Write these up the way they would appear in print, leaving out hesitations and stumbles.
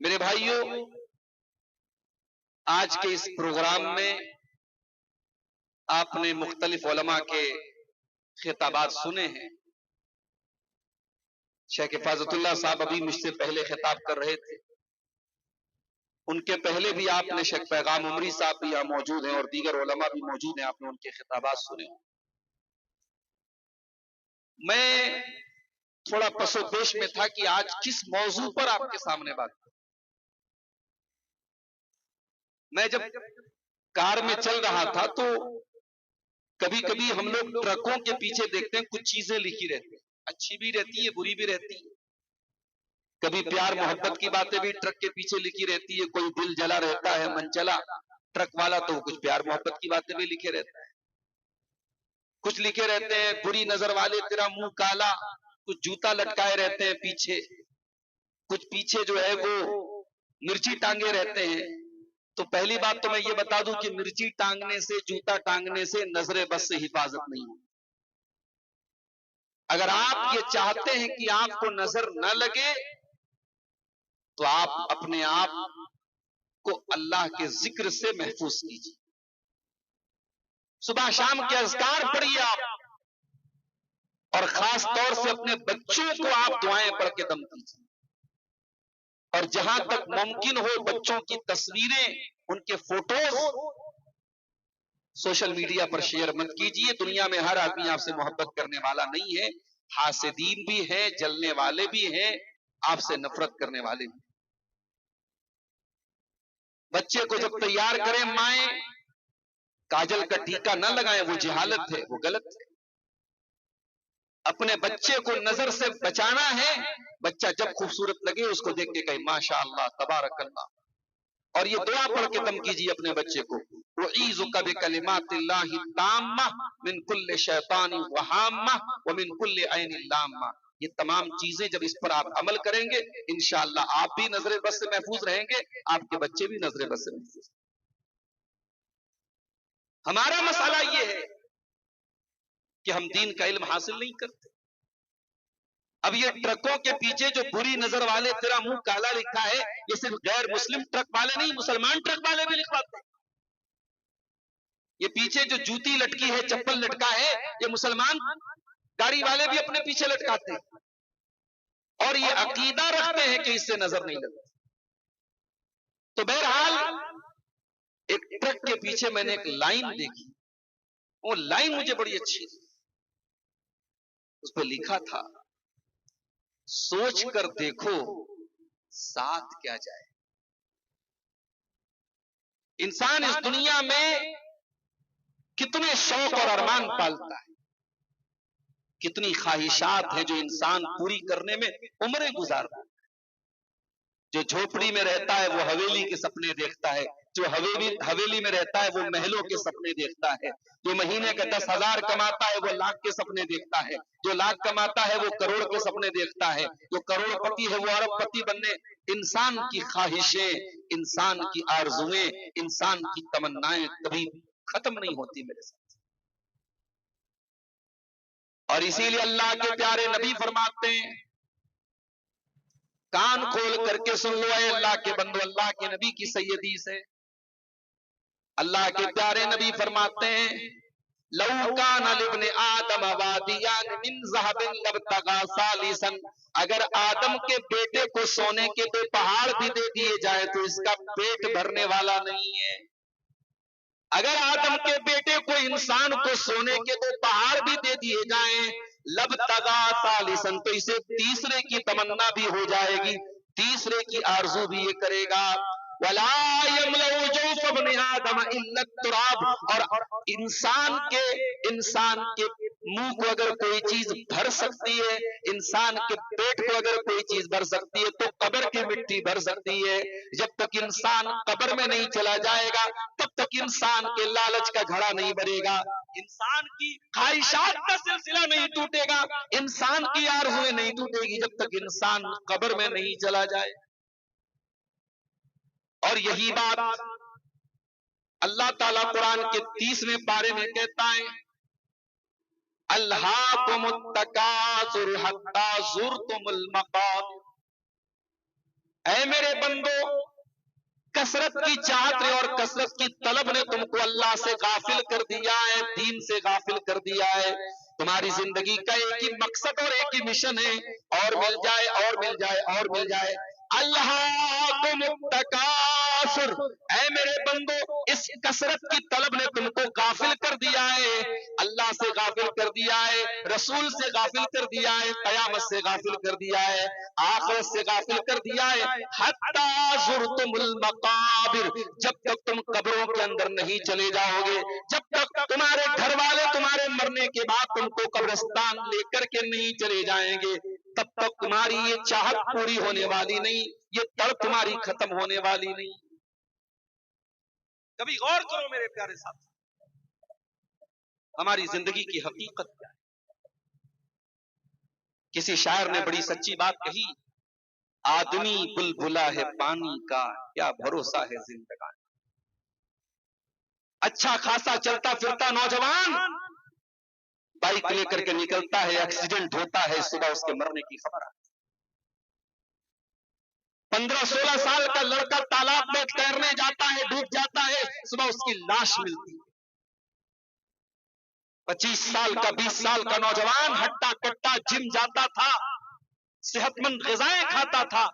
میرے بھائیوں، آج کے اس پروگرام میں آپ نے مختلف علماء کے خطابات سنے ہیں. شیخ حفاظت اللہ صاحب ابھی مجھ سے پہلے خطاب کر رہے تھے. ان کے پہلے بھی آپ نے شیخ پیغام عمری صاحب بھی یہاں موجود ہیں اور دیگر علماء بھی موجود ہیں، آپ نے ان کے خطابات سنے ہوں. میں تھوڑا پس و پیش میں تھا کہ آج کس موضوع پر آپ کے سامنے بات کروں. میں جب کار میں چل رہا تھا تو کبھی کبھی ہم لوگ ٹرکوں کے پیچھے دیکھتے ہیں کچھ چیزیں لکھی رہتی ہیں، اچھی بھی رہتی ہے بری بھی رہتی ہے. کبھی پیار محبت کی باتیں بھی ٹرک کے پیچھے لکھی رہتی ہے. کوئی دل جلا رہتا ہے من چلا ٹرک والا تو کچھ پیار محبت کی باتیں بھی لکھے رہتا ہے. کچھ لکھے رہتے ہیں بری نظر والے تیرا منہ کالا، کچھ جوتا لٹکائے رہتے ہیں پیچھے، کچھ پیچھے جو ہے وہ مرچی ٹانگے رہتے ہیں. تو پہلی بات تو میں یہ بتا دوں کہ مرچی ٹانگنے سے، جوتا ٹانگنے سے نظر بس سے حفاظت نہیں ہے. اگر آپ یہ چاہتے ہیں کہ آپ کو نظر نہ لگے تو آپ اپنے آپ کو اللہ کے ذکر سے محفوظ کیجیے. صبح شام کے اذکار پڑھیے آپ، اور خاص طور سے اپنے بچوں کو آپ دعائیں پڑھ کے دم کیجیے. اور جہاں تک ممکن ہو بچوں کی تصویریں، ان کے فوٹوز سوشل میڈیا پر شیئر مت کیجیے. دنیا میں ہر آدمی آپ سے محبت کرنے والا نہیں ہے. حاسدین بھی ہیں، جلنے والے بھی ہیں، آپ سے نفرت کرنے والے بھی. بچے کو جب تیار کریں مائیں کاجل کا ٹیکا نہ لگائیں، وہ جہالت ہے، وہ غلط ہے. اپنے بچے کو نظر سے بچانا ہے. بچہ جب خوبصورت لگے اس کو دیکھ کے کہے ماشاء اللہ تبارک اللہ، اور یہ دعا پڑھ کے دم کیجیے اپنے بچے کو، وَأَعِيذُكَ بِكَلِمَاتِ اللَّهِ التَّامَّةِ مِنْ كُلِّ شَيْطَانٍ وَهَامَّةٍ وَمِنْ كُلِّ عَيْنٍ لَامَّةٍ. یہ تمام چیزیں جب اس پر آپ عمل کریں گے انشاءاللہ آپ بھی نظر بد سے محفوظ رہیں گے، آپ کے بچے بھی نظر بد سے محفوظ. ہمارا مسئلہ یہ ہے کہ ہم دین کا علم حاصل نہیں کرتے. اب یہ ٹرکوں کے پیچھے جو بری نظر والے تیرا منہ کالا لکھا ہے، یہ صرف غیر مسلم ٹرک والے نہیں، مسلمان ٹرک والے بھی لکھواتے ہیں. یہ پیچھے جو جوتی لٹکی ہے، چپل لٹکا ہے، یہ مسلمان گاڑی والے بھی اپنے پیچھے لٹکاتے ہیں، اور یہ عقیدہ رکھتے ہیں کہ اس سے نظر نہیں لگتی. تو بہرحال ایک ٹرک کے پیچھے میں نے ایک لائن دیکھی، وہ لائن مجھے بڑی اچھی تھی. اس پہ لکھا تھا سوچ کر دیکھو ساتھ کیا جائے. انسان اس دنیا میں کتنے شوق اور ارمان پالتا ہے، کتنی خواہشات ہیں جو انسان پوری کرنے میں عمریں گزارتا ہے. جو جھوپڑی میں رہتا ہے وہ حویلی کے سپنے دیکھتا ہے، جو حویلی میں رہتا ہے وہ محلوں کے سپنے دیکھتا ہے، جو مہینے کا 10,000 کماتا ہے وہ لاکھ کے سپنے دیکھتا ہے، جو لاکھ کماتا ہے وہ کروڑ کے سپنے دیکھتا ہے، جو کروڑ پتی ہے وہ ارب پتی بننے. انسان کی خواہشیں، انسان کی آرزویں، انسان کی تمنائیں کبھی ختم نہیں ہوتی میرے ساتھ. اور اسی لیے اللہ کے پیارے نبی فرماتے ہیں، کان کھول کر کے سن لو اے اللہ کے بندو، اللہ کے نبی کی سیدی سے. اللہ کے پیارے نبی فرماتے ہیں لو کان لابن آدم وادیان من ذهب لابتغى ثالثا، اگر آدم کے بیٹے کو سونے کے 2 پہاڑ بھی دے دیے جائے تو اس کا پیٹ بھرنے والا نہیں ہے. اگر آدم کے بیٹے کو، انسان کو سونے کے 2 پہاڑ بھی دے دیے جائیں لابتغى ثالثا، تو اسے تیسرے کی تمنا بھی ہو جائے گی، تیسرے کی آرزو بھی یہ کرے گا. ولا يملأ جوف ابن آدم الا التراب، اور انسان کے منہ کو اگر کوئی چیز بھر سکتی ہے، انسان کے پیٹ کو اگر کوئی چیز بھر سکتی ہے تو قبر کی مٹی بھر سکتی ہے. جب تک انسان قبر میں نہیں چلا جائے گا تب تک انسان کے لالچ کا گھڑا نہیں بھرے گا، انسان کی خواہشات کا سلسلہ نہیں ٹوٹے گا، انسان کی آرزویں نہیں ٹوٹے گی جب تک انسان قبر میں نہیں چلا جائے. اور یہی بات اللہ تعالیٰ قرآن کے 30ویں پارے میں کہتا ہے الہاکم التکاثر حتی زرتم المقابر. اے میرے بندو، کثرت کی چاہت اور کثرت کی طلب نے تم کو اللہ سے غافل کر دیا ہے، دین سے غافل کر دیا ہے۔ تمہاری زندگی کا ایک ہی مقصد اور ایک ہی مشن ہے، اور مل جائے اور مل جائے اور مل جائے۔ الہاکم التکاثر، اے میرے بندو، اس کثرت کی طلب نے تم کو غافل کر دیا ہے، اللہ سے غافل کر دیا ہے، رسول سے غافل کر دیا ہے، قیامت سے غافل کر دیا ہے، آخرت سے غافل کر دیا ہے۔ حتی زرتم المقابر، جب تک تم قبروں کے اندر نہیں چلے جاؤ گے، جب تک تمہارے گھر والے تمہارے مرنے کے بعد تم کو قبرستان لے کر کے نہیں چلے جائیں گے، تب تک تمہاری یہ چاہت پوری ہونے والی نہیں، یہ تڑپ تمہاری ختم ہونے والی نہیں۔ کبھی غور کرو میرے پیارے ساتھ، ہماری زندگی کی حقیقت کیا ہے؟ کسی شاعر نے بڑی سچی بات کہی، آدمی بلبلا ہے پانی کا، کیا بھروسہ ہے زندگانی۔ اچھا خاصا چلتا پھرتا نوجوان بائک لے کر کے نکلتا ہے، ایکسیڈنٹ ہوتا ہے، صبح اس کے مرنے کی خبر آتی ہے۔ 15-16 سال کا لڑکا تالاب میں تیرنے جاتا ہے، ڈوب جاتا ہے، صبح اس کی لاش ملتی ہے۔ 25 سال کا 20 سال کا نوجوان ہٹا کٹا جم جاتا تھا، صحت مند غذائیں کھاتا تھا،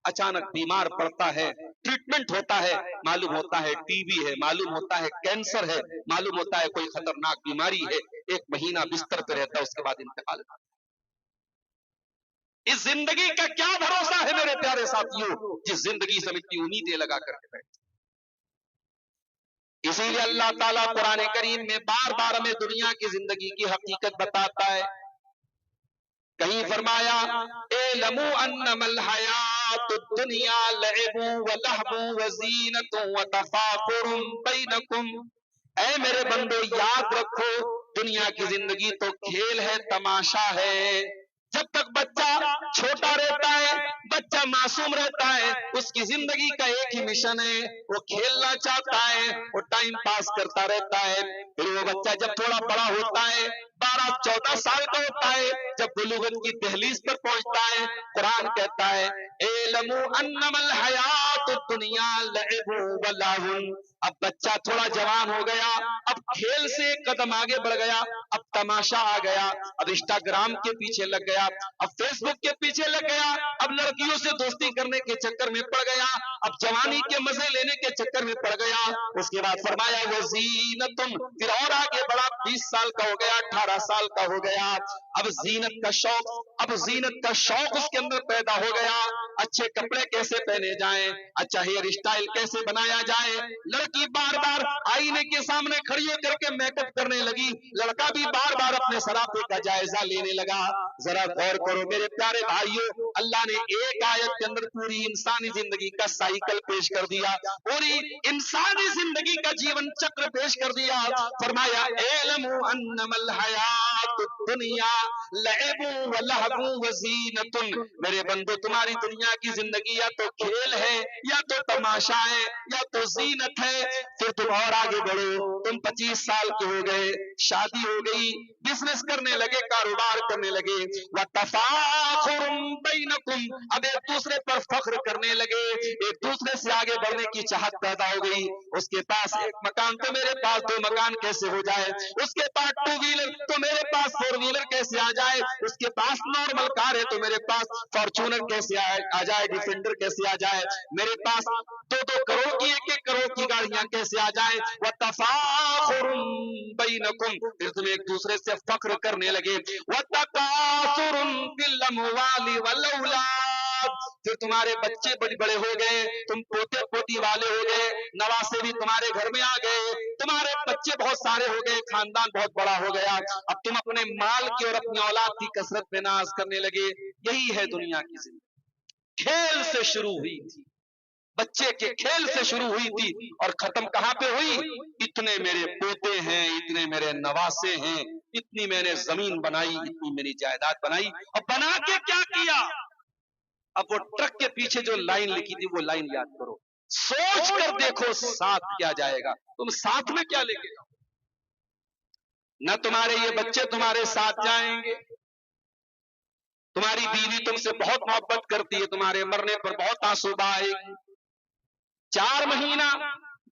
اچانک بیمار پڑتا ہے، ٹریٹمنٹ ہوتا ہے، معلوم ہوتا ہے ٹی بی ہے، معلوم ہوتا ہے کینسر ہے، معلوم ہوتا ہے کوئی خطرناک بیماری ہے، 1 مہینہ بستر پہ رہتا ہے، اس کے بعد انتقال کرتا ہے۔ اس زندگی کا کیا بھروسہ ہے میرے پیارے ساتھیوں، جس زندگی سے ہم اتنی امیدیں لگا کر کے بیٹھے۔ اسی لیے اللہ تعالیٰ قرآن کریم میں بار بار ہمیں دنیا کی زندگی کی حقیقت بتاتا ہے۔ کہیں فرمایا اعلموا انما الحیات الدنیا لعب ولہو وزینۃ وتفاخر بینکم، اے میرے بندو یاد رکھو، دنیا کی زندگی تو کھیل ہے، تماشا ہے۔ جب تک بچہ چھوٹا رہتا ہے، بچہ معصوم رہتا ہے، اس کی زندگی کا ایک ہی مشن ہے، وہ کھیلنا چاہتا ہے، وہ ٹائم پاس کرتا رہتا ہے۔ پھر وہ بچہ جب تھوڑا بڑا ہوتا ہے، 12-14 سال کا ہوتا ہے، جب بلوغت کی دہلیز پر پہنچتا ہے، قرآن کہتا ہے اعلموا انما الحیات الدنیا لعب ولہو، اب بچہ تھوڑا جوان ہو گیا، اب کھیل سے ایک قدم آگے بڑھ گیا، اب تماشا آ گیا، اب انسٹاگرام کے پیچھے لگ گیا، اب فیس بک کے پیچھے لگ گیا، اب لڑکیوں سے دوستی کرنے کے چکر میں پڑ گیا، اب جوانی کے مزے لینے کے چکر میں پڑ گیا۔ اس کے بعد فرمایا وزینۃ، پھر اور آگے بڑا، 20 سال کا ہو گیا، 18 سال کا ہو گیا، اب زینت کا شوق، اب زینت کا شوق اس کے اندر پیدا ہو گیا، اچھے کپڑے کیسے پہنے جائیں، اچھا ہیئر اسٹائل کیسے بنایا جائے، لڑکی بار بار آئینے کے سامنے کھڑی ہو کر کے میک اپ کرنے لگی، لڑکا بھی بار بار اپنے سراپے کا جائزہ لینے لگا۔ ذرا غور کرو میرے پیارے بھائیوں، اللہ نے ایک آیت کے اندر پوری انسانی زندگی کا سائیکل پیش کر دیا، پوری انسانی زندگی کا جیون چکر پیش کر دیا۔ فرمایا اعلموا انما الحیات الدنیا لعب ولہو وزینۃ، میرے بندو تمہاری دنیا کی زندگی یا تو کھیل ہے، یا تو تماشا ہے، یا تو زینت ہے۔ پھر تم اور آگے بڑھو، تم 25 سال کے ہو گئے، شادی ہو گئی، بزنس کرنے لگے، کاروبار کرنے لگے، وتفاخر بینکم، اب ایک دوسرے پر فخر کرنے لگے، ایک دوسرے سے آگے بڑھنے کی چاہت پیدا ہو گئی۔ اس کے پاس ایک مکان تو میرے پاس 2 مکان کیسے ہو جائے، اس کے پاس 2 ویلر تو میرے پاس 4 ویلر کیسے آ جائے، اس کے پاس نارمل کار ہے تو میرے پاس فارچونر کیسے آ جائے، ڈیفینڈر کیسے آ جائے، میرے پاس 2-2 کروڑ کی 1-1 کروڑ کی گاڑیاں کیسے آ جائے۔ وتفاخر بینکم، پھر تم ایک دوسرے سے فخر کرنے لگے، وتکاثر فی الاموال والاولاد، پھر تمہارے بچے بڑے بڑے ہو گئے، تم پوتے پوتی والے ہو گئے، نواسے بھی تمہارے گھر میں آ گئے، تمہارے بچے بہت سارے ہو گئے، خاندان بہت بڑا ہو گیا، اب تم اپنے مال کی اور اپنی اولاد کی کثرت پہ ناز کرنے لگے۔ یہی ہے دنیا کی زندگی، کھیل سے شروع ہوئی تھی، بچے کے کھیل سے شروع ہوئی تھی، اور ختم کہاں پہ ہوئی، اتنے میرے پوتے ہیں، اتنے میرے نواسے ہیں، اتنی میں نے زمین بنائی، اتنی میری جائیداد بنائی، اور بنا کے کیا کیا، اب وہ ٹرک کے پیچھے جو لائن لکھی تھی وہ لائن یاد کرو، سوچ کر دیکھو ساتھ کیا جائے گا، تم ساتھ میں کیا لے کے جاؤ، نہ تمہارے یہ بچے تمہارے ساتھ جائیں گے، तुम्हारी बीवी तुमसे बहुत मोहब्बत करती है, तुम्हारे मरने पर बहुत आंसू बहाएगी, 4 महीना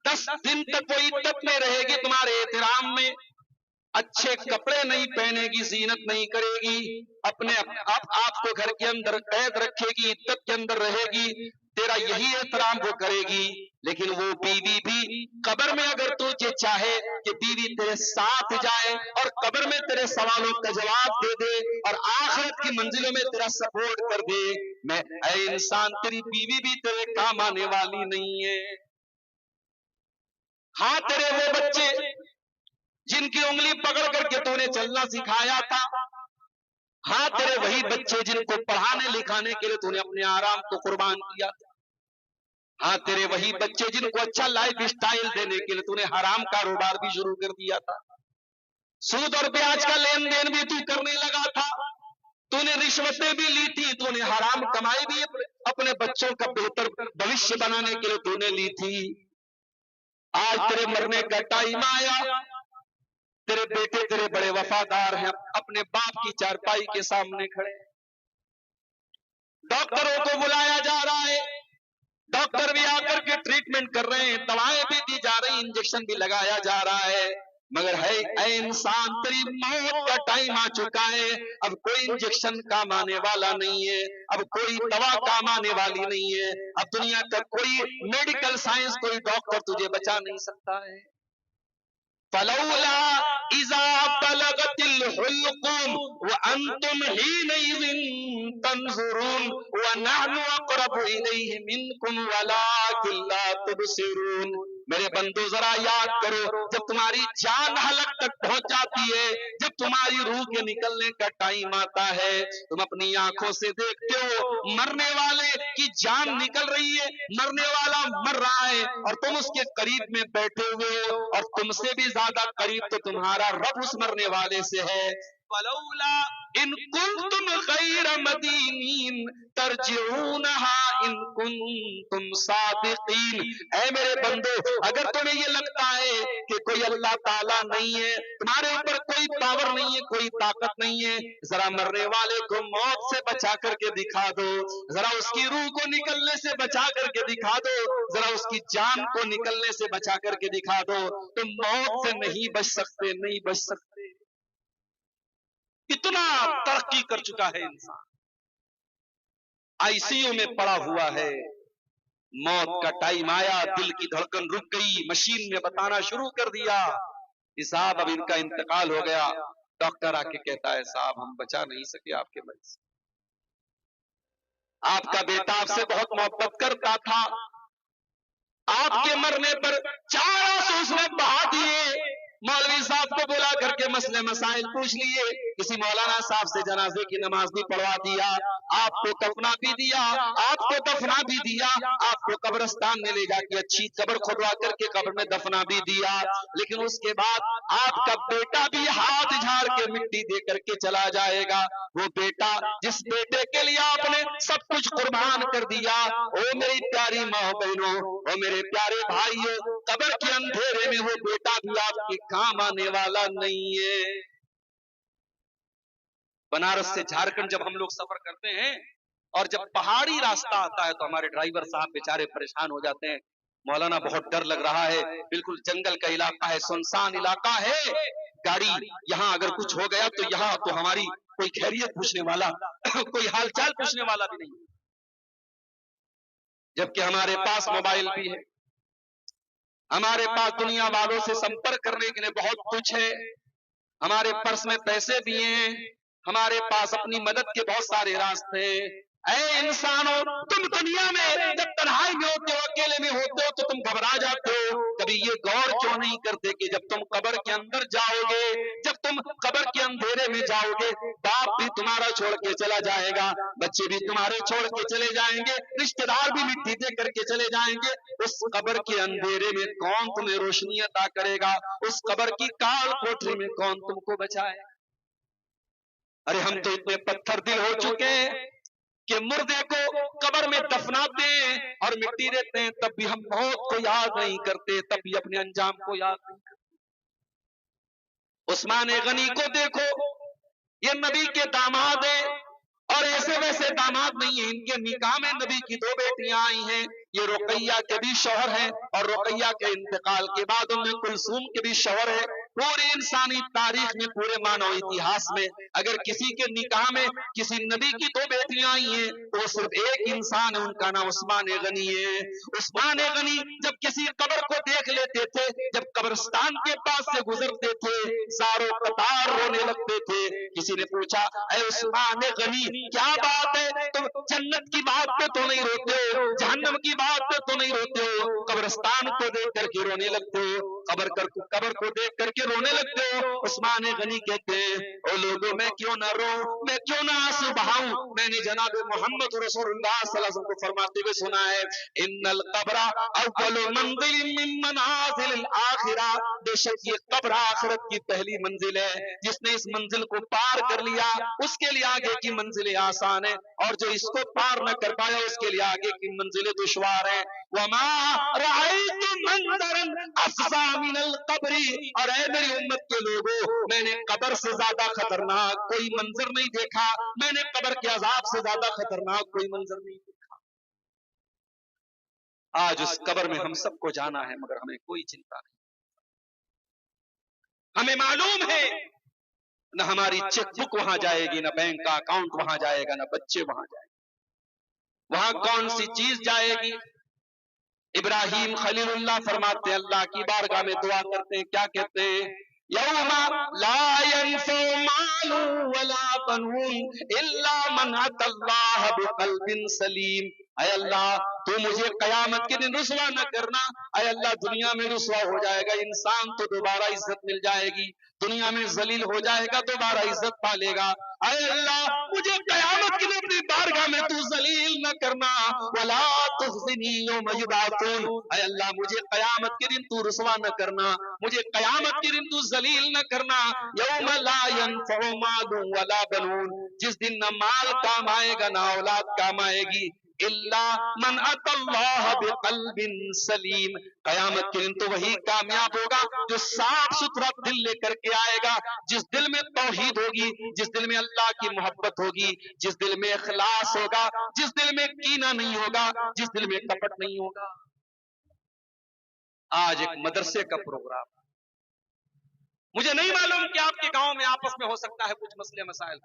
10 दिन तक वो इद्दत में रहेगी, तुम्हारे एहतराम में अच्छे कपड़े नहीं पहनेगी, जीनत नहीं करेगी, अपने आपको घर के अंदर कैद रखेगी, इद्दत के अंदर रहेगी, तेरा यही एहतराम वो करेगी। लेकिन वो बीवी भी कब्र में अगर तुझे चाहे कि बीवी तेरे साथ जाए और कब्र में तेरे सवालों का जवाब दे दे और आखिरत की मंजिलों में तेरा सपोर्ट कर दे, मैं ऐ इंसान तेरी बीवी भी तेरे काम आने वाली नहीं है। हाँ, तेरे वो बच्चे जिनकी उंगली पकड़ करके तूने चलना सिखाया था, हाँ तेरे वही बच्चे जिनको पढ़ाने लिखाने के लिए तूने अपने आराम को कुर्बान किया था, हाँ तेरे वही बच्चे जिनको अच्छा लाइफ स्टाइल देने के लिए तूने हराम कारोबार भी शुरू कर दिया था, सूद और ब्याज का लेन देन भी तू करने लगा था, तूने रिश्वतें भी ली थी, तूने हराम कमाई भी अपने बच्चों का बेहतर भविष्य बनाने के लिए तूने ली थी। आज तेरे मरने का टाइम आया, तेरे बेटे तेरे बड़े वफादार हैं, अपने बाप की चारपाई के सामने खड़े, डॉक्टरों को बुलाया जा रहा है, डॉक्टर भी आकर के ट्रीटमेंट कर रहे हैं, दवाएं भी दी जा रही, इंजेक्शन भी लगाया जा रहा है, मगर है ऐ इंसान तेरी मौत का टाइम आ चुका है, अब कोई इंजेक्शन काम आने वाला नहीं है, अब कोई दवा काम आने वाली नहीं है, अब दुनिया का कोई मेडिकल साइंस, कोई डॉक्टर तुझे बचा नहीं सकता है। फलौला इज़ा बलगतिल हुल्कुम व अंतुम हीनइज़िन तंजुरून व नहनु अक़रबु इलैहि मिनकुम वलाकिन ला तुबसिरून। मेरे बंदो जरा याद करो, जब तुम्हारी जान हलक तक पहुंच जाती है, जब तुम्हारी रूह के निकलने का टाइम आता है, तुम अपनी आंखों से देखते हो मरने वाले की जान निकल रही है, मरने वाला मर रहा है और तुम उसके करीब में बैठे हुए हो, और तुमसे भी ज्यादा करीब तो तुम्हारा रब उस मरने वाले से है। फलौला इन कुंतुम गैर मदीनीन तरजिऊनहा इन कुंतुम सादिकीन। ऐ मेरे बंदो, अगर तुम्हें ये लगता है कि कोई अल्लाह ताला नहीं है, तुम्हारे ऊपर कोई पावर नहीं है, कोई ताकत नहीं है, जरा मरने वाले को मौत से बचा करके दिखा दो, जरा उसकी रूह को निकलने से बचा करके दिखा दो, जरा उसकी जान को निकलने से बचा करके दिखा दो, तुम मौत से नहीं बच सकते, नहीं बच सकते। इतना तरक्की कर चुका है इंसान, आईसीयू में पड़ा हुआ है, मौत का टाइम आया, दिल की धड़कन रुक गई, मशीन ने बताना शुरू कर दिया कि साहब अब इनका इंतकाल हो गया। डॉक्टर आके कहता है साहब हम बचा नहीं सके आपके मरीज, आपका बेटा आपसे बहुत मोहब्बत करता था, आपके मरने पर 4 आंसू उसने बहा दिए, मौलवी साहब को बुला करके मसले मसाइल पूछ लिए, किसी मौलाना साहब से जनाजे की नमाज भी पढ़वा दिया, आपको कफना भी दिया, आपको दफना भी दिया, आपको कब्रिस्तान में ले जाके अच्छी कब्र खुदवा करके कब्र में दफना भी दिया, लेकिन उसके बाद आपका बेटा भी हाथ झाड़ के मिट्टी दे करके चला जाएगा। वो बेटा जिस बेटे के लिए आपने सब कुछ कुर्बान कर दिया, ओ मेरी प्यारी माँ बहनों, ओ मेरे प्यारे भाइयों, कब्र के अंधेरे में वो बेटा भी आपके काम आने वाला नहीं है। बनारस से झारखंड जब हम लोग सफर करते हैं और जब पहाड़ी रास्ता आता है तो हमारे ड्राइवर साहब बेचारे परेशान हो जाते हैं, मौलाना बहुत डर लग रहा है, बिल्कुल जंगल का इलाका है, सुनसान इलाका है, गाड़ी यहाँ अगर कुछ हो गया तो यहाँ तो हमारी कोई खैरियत पूछने वाला कोई हालचाल पूछने वाला भी नहीं, जबकि हमारे पास मोबाइल भी है, हमारे पास दुनिया वालों से संपर्क करने के लिए बहुत कुछ है, हमारे पर्स में पैसे भी हैं, हमारे पास अपनी मदद के बहुत सारे रास्ते हैं। ऐ इंसानों, तुम दुनिया में जब तन्हाई में होते हो, अकेले में होते हो तो तुम घबरा जाते हो, कभी ये गौर क्यों नहीं करते कि जब तुम कब्र के अंदर जाओगे, जब तुम कब्र के अंधेरे में जाओगे, बाप भी तुम्हारा छोड़ के चला जाएगा, बच्चे भी तुम्हारे छोड़ के चले जाएंगे, रिश्तेदार भी मिट्टी दे करके चले जाएंगे, उस कब्र के अंधेरे में कौन तुम्हें रोशनी अता करेगा, उस कब्र की काल कोठरी में कौन तुमको बचाएगा। अरे हम तो इतने पत्थर दिल हो चुके हैं कि मुर्दे को कब्र में दफनाते हैं और मिट्टी देते हैं, तब भी हम मौत को याद नहीं करते, तब भी अपने अंजाम को याद नहीं करते। उस्मान गनी को देखो, ये नबी के दामाद हैं और ऐसे वैसे दामाद नहीं है, इनके निकाह में नबी की 2 बेटियां आई हैं। ये रुकैया के भी शौहर हैं और रुकैया के इंतकाल के बाद उम्मे कुलसूम के भी शौहर है। पूरी इंसानी तारीख में, पूरे मानव इतिहास में अगर किसी के निकाह में किसी नबी की 2 बेटियां आई हैं तो सिर्फ एक इंसान है, उनका नाम उस्मान गनी है। उस्मान गनी जब किसी कब्र को देख लेते थे, जब कब्रिस्तान के पास से गुजरते थे, सारों कतार रोने लगते थे। किसी ने पूछा, ऐ उस्मान गनी क्या बात है, तुम जन्नत की बात पे तो नहीं रोते हो, जहन्नम की बात पे तो नहीं रोते हो, कब्रिस्तान को देख करके रोने लगते हो, कब्र को देख करके रोने लगते हो। उस्मान गनी कहते हैं, ओ लोगों मैं क्यों ना रो, मैं क्यों ना आंसू बहाऊं। मैंने जनाब मोहम्मद रसूलुल्लाह सल्लल्लाहु अलैहि वसल्लम को फरमाते हुए सुना है, इन्नल कब्र अव्वलु मंजिल मिन मनाजिल आखिरा, बेशक ये कब्र आखिरत की पहली मंजिल है। जिसने इस मंजिल को पार कर लिया उसके लिए आगे की मंजिलें आसान है, और जो इसको पार न कर पाया उसके लिए आगे की मंजिलें दुश्वार है। वमा रअयतु मंजरन अफज़ा मिनल क़ब्री, और ऐ मेरी उम्मत के लोगों, मैंने कब्र से ज्यादा खतरनाक कोई मंजर नहीं देखा, मैंने कब्र के अजाब से ज्यादा खतरनाक कोई मंजर नहीं देखा। आज उस कब्र में हम सबको जाना है, मगर हमें कोई चिंता नहीं। हमें मालूम है न हमारी चेकबुक वहां जाएगी, न बैंक का अकाउंट वहां जाएगा, न बच्चे वहां जाएंगे। वहां कौन सी चीज जाएगी? इब्राहिम खलीलुल्लाह फरमाते हैं, अल्लाह की बारगाह में दुआ करते हैं, क्या कहते हैं? यौमा ला यनफउ मालु वला बनून इल्ला मन अतल्लाह बिक़ल्बिन सलीम। ऐ अल्लाह, तू मुझे कयामत के दिन रुसवा न करना। ऐ अल्लाह, दुनिया में रुसवा हो जाएगा इंसान तो दोबारा इज्जत मिल जाएगी, दुनिया में जलील हो जाएगा दोबारा इज्जत पालेगा। ऐ अल्लाह, मुझे कयामत के दिन अपनी बारगाह में तू जलील न करना। वला तुख़ज़िनी यौम युबअसून, ऐ अल्लाह, मुझे कयामत के दिन तू रुसवा न करना, मुझे कयामत के दिन तू जलील न करना। यौम ला यनफ़उ मालुन वला बनून, जिस दिन न माल काम आएगा न औलाद काम आएगी, इल्ला मन अतल्लाह बिक़ल्बिन सलीम। कयामत के दिन तो वही कामयाब होगा जो साफ सुथरा दिल लेकर के आएगा, जिस दिल में तौहीद होगी, जिस दिल में अल्लाह की मोहब्बत होगी, जिस दिल में इखलास होगा, जिस दिल में कीना नहीं होगा, जिस दिल में कपट नहीं होगा। आज एक मदरसे का प्रोग्राम, मुझे नहीं मालूम कि आपके गांव में आपस में हो सकता है कुछ मसले मसाइल,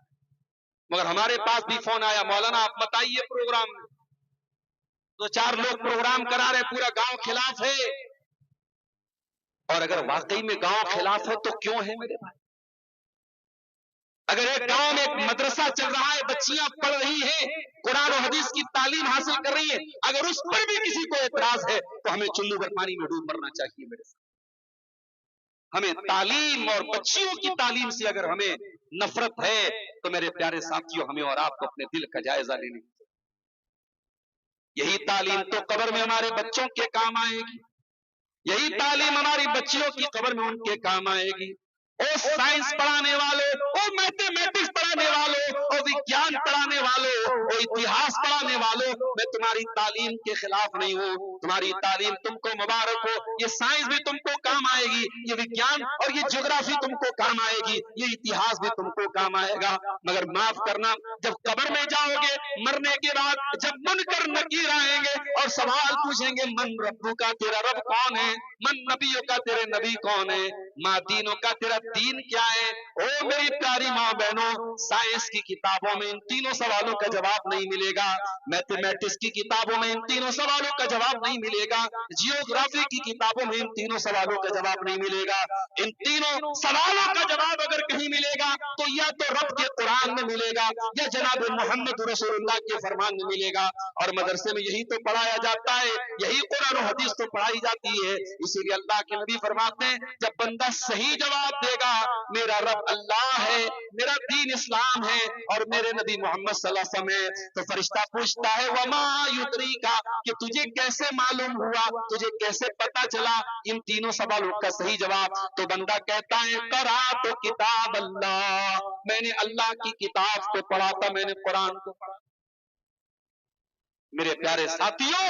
मगर हमारे पास भी फोन आया, मौलाना आप बताइए प्रोग्राम में 2-4 लोग प्रोग्राम करा रहे, पूरा गांव खिलाफ है। और अगर वाकई में गांव खिलाफ है तो क्यों है मेरे भाई? अगर एक गांव में एक मदरसा चल रहा है, बच्चियां पढ़ रही हैं, कुरान और हदीस की तालीम हासिल कर रही है, अगर उस पर भी किसी को एतराज है तो हमें चुल्लू भर पानी में डूब मरना चाहिए मेरे साथ। हमें तालीम और बच्चियों की तालीम से अगर हमें नफरत है तो मेरे प्यारे साथियों, हमें और आपको अपने दिल का जायजा लेने की, यही तालीम तो कब्र में हमारे बच्चों के काम आएगी, यही तालीम हमारी बच्चियों की कब्र में उनके काम आएगी। ओ साइंस पढ़ाने वालों, ओ मैथमेटिक्स पढ़ाने वालों, ओ विज्ञान पढ़ाने वालों, ओ इतिहास पढ़ाने वालों, मैं तुम्हारी तालीम के खिलाफ नहीं हूँ, तुम्हारी तालीम तुमको मुबारक हो, ये साइंस भी तुमको काम आएगी, ये विज्ञान और ये ज्योग्राफी तुमको काम आएगी, ये इतिहास भी तुमको काम आएगा। मगर माफ करना, जब कब्र में जाओगे, मरने के बाद जब मुनकर नकीर आएंगे और सवाल पूछेंगे, मन रब्बू का, तेरा रब कौन है, मन नबियों का, तेरे नबी कौन है, माँ दीनों का, तेरा दीन क्या है? ओ मेरी प्यारी माँ बहनों, साइंस की किताबों में इन तीनों सवालों का जवाब नहीं मिलेगा, मैथमेटिक्स की किताबों में इन तीनों सवालों का जवाब नहीं मिलेगा, जियोग्राफी की किताबों में इन तीनों सवालों का जवाब नहीं मिलेगा। इन तीनों सवालों का जवाब अगर कहीं मिलेगा तो या तो रब के कुरान में मिलेगा या जनाब मोहम्मद रसूलुल्लाह के फरमान में मिलेगा। और मदरसे में यही तो पढ़ाया जाता है, यही कुरान और हदीस तो पढ़ाई जाती है। इसीलिए अल्लाह के नबी फरमाते हैं, जब बंदा सही जवाब देगा, मेरा रब अल्लाह है, मेरा दीन इस्लाम है और मेरे नबी मोहम्मद सल्लल्लाहु अलैहि वसल्लम है, तो फरिश्ता पूछता है, वमा युद्रीका, कि तुझे कैसे मालूम हुआ, तुझे कैसे पता चला इन तीनों सवालों का सही जवाब? तो बंदा कहता है, करा तो किताब अल्लाह, मैंने अल्लाह की किताब को पढ़ा था, मैंने कुरान को पढ़ा। मेरे प्यारे साथियों,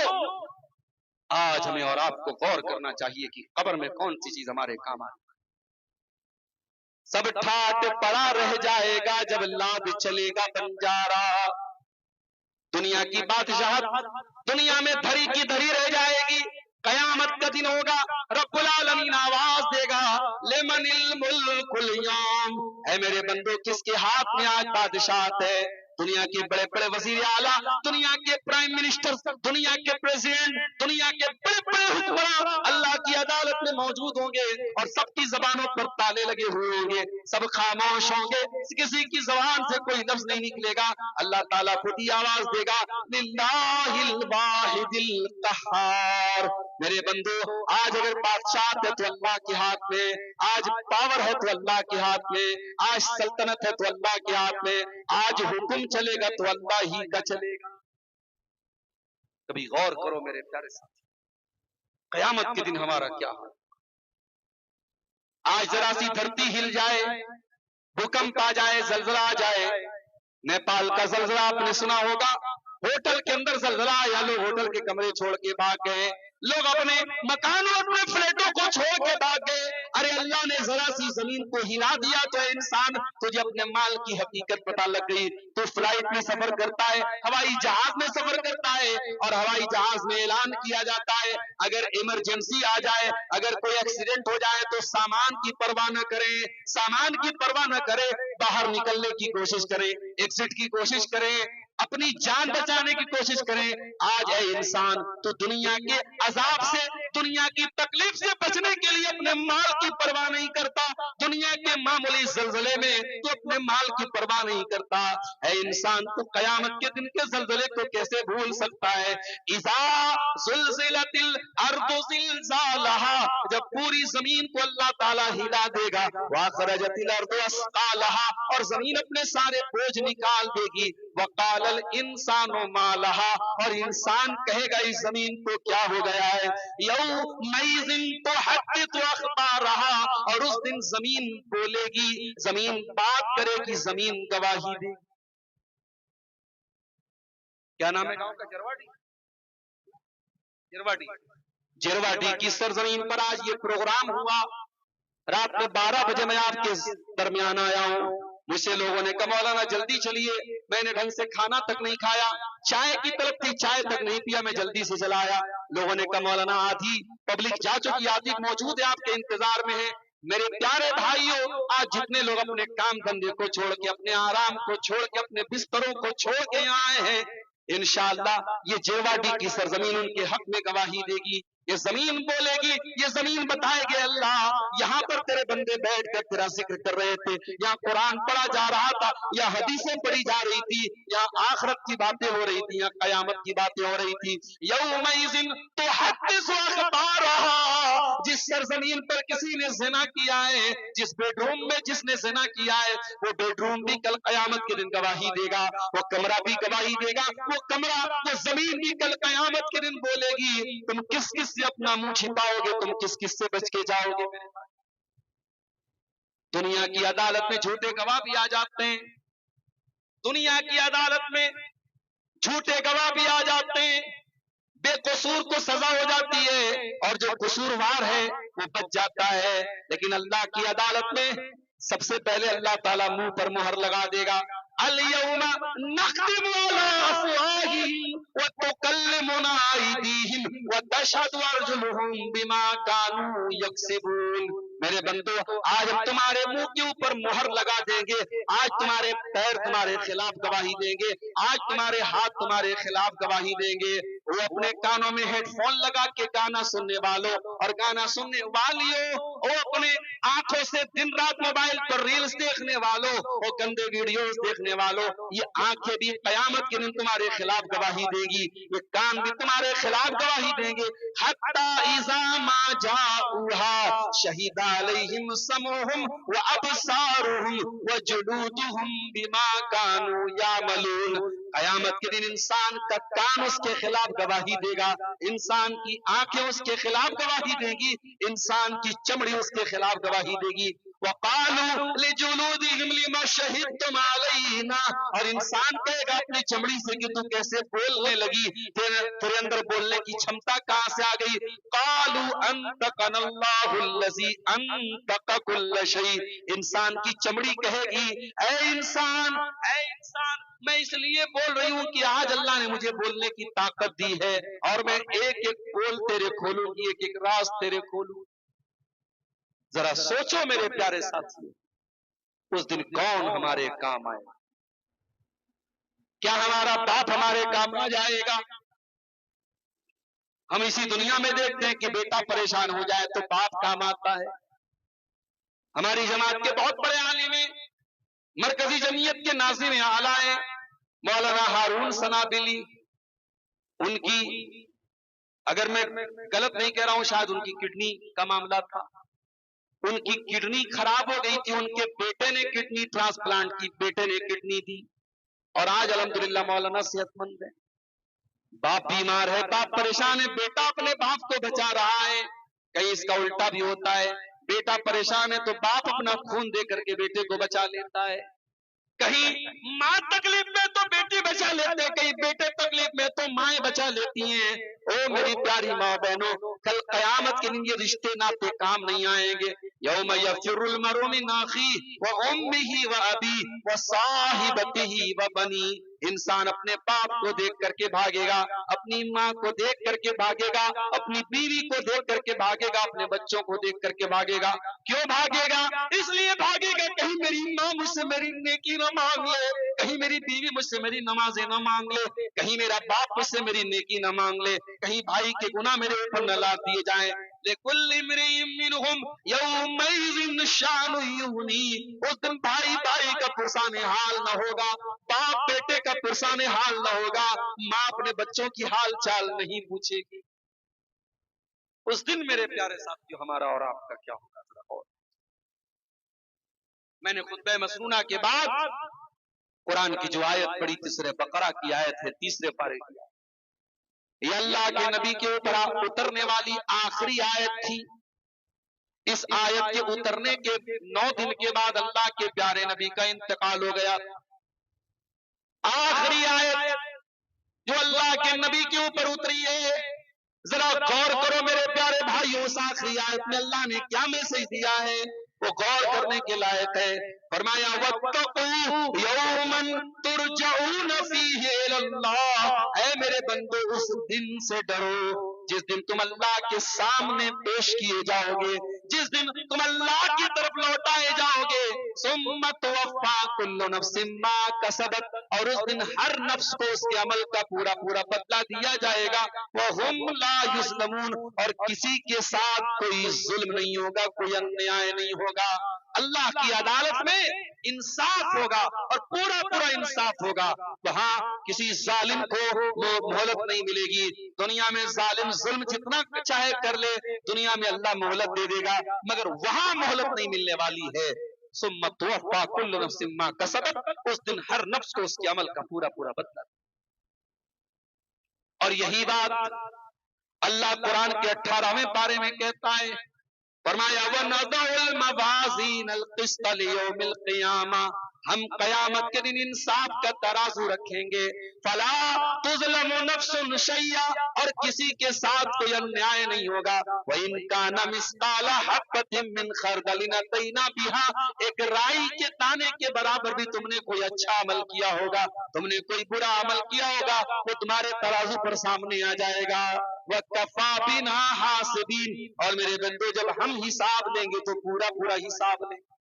आज हमें और आपको गौर करना चाहिए कि कब्र में कौन सी चीज हमारे काम आए। सब ठाट पड़ा रह जाएगा जब लाद चलेगा बंजारा, दुनिया की बादशाहत दुनिया में धरी की धरी रह जाएगी। कयामत का दिन होगा, रब्बुल आलमीन आवाज देगा, लिमनिल मुल्कुल यौम, ऐ मेरे बंदो किसके हाथ में आज बादशाहत है। दुनिया के बड़े बड़े वजीर आला, दुनिया के प्राइम मिनिस्टर, दुनिया के प्रेसिडेंट, दुनिया के बड़े बड़े हुक्मरान अल्लाह की अदालत में मौजूद होंगे और सबकी जबानों पर ताले लगे हुए होंगे, सब खामोश होंगे, किसी की जबान से कोई लफ्ज नहीं निकलेगा। अल्लाह ताला खुद ही आवाज देगा, लिल्लाहिल वाहिदिल कहार, मेरे बंदो आज अगर बादशाह है तो अल्लाह के हाथ में, आज पावर है तो अल्लाह के हाथ में, आज सल्तनत है तो अल्लाह के हाथ में, आज हुक्म चलेगा तो अल्लाह ही का चलेगा। कभी गौर करो मेरे प्यारे साथी, कयामत के दिन हमारा क्या हाल। आज जरा सी धरती हिल जाए, भूकंप आ जाए, जलजला आ जाए। नेपाल का जलजला आपने सुना होगा, होटल के अंदर जलजला आया, लोग होटल के कमरे छोड़ के भाग गए, लोग अपने मकानों अपने फ्लैटों को छोड़ के भाग गए। अरे अल्लाह ने जरा सी जमीन को हिला दिया तो इंसान तुझे अपने माल की हकीकत पता लग गई। तो फ्लाइट में सफर करता है, हवाई जहाज में सफर करता है और हवाई जहाज में ऐलान किया जाता है अगर इमरजेंसी आ जाए, अगर कोई एक्सीडेंट हो जाए तो सामान की परवाह न करें, सामान की परवाह न करें, बाहर निकलने की कोशिश करें, एग्जिट की कोशिश करें, अपनी जान बचाने की कोशिश करें। आज है इंसान तो दुनिया के अजाब से, दुनिया की तकलीफ से बचने के लिए अपने माल की परवाह नहीं करता, दुनिया के मामूली ज़लज़ले में तो अपने माल की परवाह नहीं करता है इंसान। तो कयामत के दिन के ज़लज़ले को कैसे भूल सकता है। इज़ा ज़ुल्ज़िलतिल अर्दु ज़िलज़ालहा, जब पूरी जमीन को अल्लाह ताला हिला देगा, व अखरजतिल अर्दु अस्क़ालहा, और जमीन अपने सारे बोझ निकाल देगी, वक़ालल इंसानु मा लहा, और इंसान कहेगा इस जमीन को क्या हो गया है। यौमइज़िन तुहद्दिथु अख़बारहा, और उस दिन जमीन बोलेगी, जमीन बात करेगी, जमीन गवाही देगी। क्या नाम है गांव का? जिरवाडी। जिरवाडी, जिरवाडी की सरजमीन पर आज ये प्रोग्राम हुआ। रात में 12 बजे मैं आपके दरमियान आया हूँ। मुझसे लोगों ने कहा मौलाना जल्दी चलिए, मैंने ढंग से खाना तक नहीं खाया, चाय की तलब थी, चाय तक नहीं पिया, मैं जल्दी से चला आया। लोगों ने कहा मौलाना आधी पब्लिक जा चुकी, आधी मौजूद है, आपके इंतजार में है। मेरे प्यारे भाइयों, आज जितने लोग अपने काम धंधे को छोड़ के, अपने आराम को छोड़ के, अपने बिस्तरों को छोड़ के आए हैं, इंशाअल्लाह ये जिरवाडी की सरजमीन उनके हक में गवाही देगी। ये जमीन बोलेगी, ये जमीन बताएगी अल्लाह यहाँ पर तेरे बंदे बैठ कर तेरा जिक्र कर रहे थे, यहाँ कुरान पढ़ा जा रहा था, यहाँ हदीसें पढ़ी जा रही थी, यहाँ आखिरत की बातें हो रही थी, यहाँ कयामत की बातें हो रही थी। यौमइज़िन तुहद्दिसु अख़बारहा, जिस सरजमीन पर किसी ने ज़िना किया है, जिस बेडरूम में जिसने ज़िना किया है, वो बेडरूम भी कल कयामत के दिन गवाही देगा, वो कमरा भी गवाही देगा, वो कमरा, वो जमीन भी कल कयामत के दिन बोलेगी। तुम किस किस से अपना मुंह छिपाओगे, तुम किस किस से बच के जाओगे। दुनिया की अदालत में झूठे गवाह भी आ जाते हैं, दुनिया की अदालत में झूठे गवाह भी आ जाते हैं, बेकसूर को सजा हो जाती है और जो कसूरवार है वो बच जाता है। लेकिन अल्लाह की अदालत में सबसे पहले अल्लाह ताला मुंह पर मुहर लगा देगा। अल यौमा नख्तिमु अला अफ़वाहिहिम व तुकल्लिमुना अयदीहिम व तशहदु अर्जुलुहुम बिमा कानू यक्सिबून। मेरे बंदो, आज हम तुम्हारे मुंह के ऊपर मुहर लगा देंगे, आज तुम्हारे पैर तुम्हारे खिलाफ गवाही देंगे, आज तुम्हारे हाथ तुम्हारे खिलाफ गवाही देंगे। वो अपने कानों में हेडफोन लगा के गाना सुनने वालों और गाना सुनने वालियों, वो अपने आंखों से दिन रात मोबाइल पर रील्स देखने वालों, वो गंदे वीडियोस देखने वालों, ये आंखें भी कयामत के दिन तुम्हारे खिलाफ गवाही देगी, ये कान भी तुम्हारे खिलाफ गवाही देंगे। हत्ता इज़ा मा जाऊहा शहीदा अलैहिम समउहुम व अबसारुहुम व जुलूदुहुम बिमा कानू यामलून। कयामत के दिन इंसान का कान उसके खिलाफ गवाही देगा, इंसान की आंखें उसके खिलाफ गवाही देगी, इंसान की चमड़ी उसके खिलाफ गवाही देगी। वक़ालू लिजुलूदिहिम लिमा शहिदतुम अलैना, और इंसान कहेगा अपनी चमड़ी से कि तू कैसे बोलने लगी, तेरे अंदर बोलने की क्षमता कहां से आ गई। क़ालू अंतक़नल्लाहुल्लज़ी अंतक़ कुल्ल शै, इंसान की चमड़ी कहेगी ऐ इंसान मैं इसलिए बोल रही हूं कि आज अल्लाह ने मुझे बोलने की ताकत दी है और मैं एक एक बोल तेरे खोलूंगी, एक एक राज तेरे खोलूंगी। जरा सोचो मेरे प्यारे साथियों, उस दिन कौन हमारे काम आएगा? क्या हमारा बाप हमारे काम आ जाएगा? हम इसी दुनिया में देखते हैं कि बेटा परेशान हो जाए तो बाप काम आता है। हमारी जमात के बहुत बड़े आलिम हैं, मरकजी जमीयत के नाज़िम आला हैं, मौलाना हारून सनाबिली, उनकी, अगर मैं गलत नहीं कह रहा हूं, शायद उनकी किडनी का मामला था, उनकी किडनी खराब हो गई थी, उनके बेटे ने किडनी ट्रांसप्लांट की, बेटे ने किडनी दी और आज अल्हम्दुलिल्लाह मौलाना सेहतमंद है। बाप बीमार है, बाप परेशान है, बेटा अपने बाप को बचा रहा है। कहीं इसका उल्टा भी होता है, बेटा परेशान है तो बाप अपना खून दे करके बेटे को बचा लेता है। कहीं माँ तकलीफ में तो बेटी बचा लेते हैं, कहीं बेटे तकलीफ में तो माएं बचा लेती हैं। ओ मेरी प्यारी माँ बहनों, कल कयामत के दिन ये रिश्ते नाते काम नहीं आएंगे। यौम यफ़िरुल मरउ मिन अख़ीहि व उम्मिही व अबीही व साहिबतिही व बनीही, इंसान अपने बाप को देख करके भागेगा, अपनी माँ को देख करके भागेगा, अपनी बीवी को देख करके भागेगा, अपने बच्चों को देख करके भागेगा। क्यों भागेगा? इसलिए भागेगा कहीं मेरी माँ मुझसे मेरी नेकी न मांग ले, कहीं मेरी बीवी मुझसे मेरी नमाजें न मांग ले, कहीं मेरा बाप मुझसे मेरी नेकी न मांग ले, कहीं भाई के गुनाह मेरे ऊपर न लाद दिए जाएं। लिकुल्लि इम्रिइन मिनहुम यौमइज़िन शानुन युग़नीह, उस दिन भाई भाई का पुरसाने हाल न होगा, बाप बेटे का पुरसाने हाल न होगा, माँ अपने बच्चों की हाल चाल नहीं पूछेगी। उस दिन मेरे प्यारे साथियों हमारा और आपका क्या होगा? और मैंने खुतबे मसनूना के बाद कुरान की जो आयत पढ़ी, तीसरे बकरा की आयत है, तीसरे पारे की, ये अल्लाह के नबी के ऊपर उतरने वाली आखिरी आयत थी। इस आयत के उतरने के 9 दिन के बाद अल्लाह के प्यारे नबी का इंतकाल हो गया। आखिरी आयत जो अल्लाह के नबी के ऊपर उतरी है, जरा गौर करो मेरे प्यारे भाइयों, उस आखिरी आयत में अल्लाह ने क्या मैसेज दिया है, वो गौर करने के लायक है। फरमाया वत्तक़ू यौमन तुरजऊन फीहि इलल्लाह, ऐ मेरे बंदो उस दिन से डरो जिस दिन तुम अल्लाह के सामने पेश किए जाओगे, जिस दिन तुम अल्लाह की तरफ लौटाए जाओगे। सुम्मा तुवफ़्फ़ा कुल्लु नफ्सिन मा कसबत, और उस दिन हर नफ्स को उसके अमल का पूरा पूरा बदला दिया जाएगा। वहुम ला युज़्लमून, और किसी के साथ कोई जुल्म नहीं होगा, कोई अन्याय नहीं होगा। अल्लाह की अदालत में इंसाफ होगा और पूरा पूरा इंसाफ होगा। वहां किसी जालिम को मोहलत नहीं मिलेगी। दुनिया में जालिम जुल्म जितना चाहे कर ले, दुनिया में अल्लाह मोहलत दे देगा, मगर वहां मोहलत नहीं मिलने वाली है। सुम्मा तुवफ़्फ़ा कुल्लु नफ्सिन मा कसबत, उस दिन हर नफ्स को उसके अमल का पूरा पूरा बदला। और यही बात अल्लाह कुरान के 18वें पारे में कहता है, फरमाया वनज़उल मवाज़ीनल क़िस्त लियौमिल क़ियामा, हम क़यामत के दिन इंसाफ का तराजू रखेंगे। फला तुज़लमु नफ्सुन शैया, और किसी के साथ कोई अन्याय नहीं होगा। व इन काना मिस्क़ाला हब्बतिन मिन खरदलिन अतैना बिहा, एक राई के दाने के बराबर भी तुमने कोई अच्छा अमल किया होगा, तुमने कोई बुरा अमल किया होगा, वो तुम्हारे तराजू पर सामने आ जाएगा। वकफ़ा बिना हासिबीन, और मेरे बंदो जब हम हिसाब लेंगे तो पूरा पूरा हिसाब लेंगे।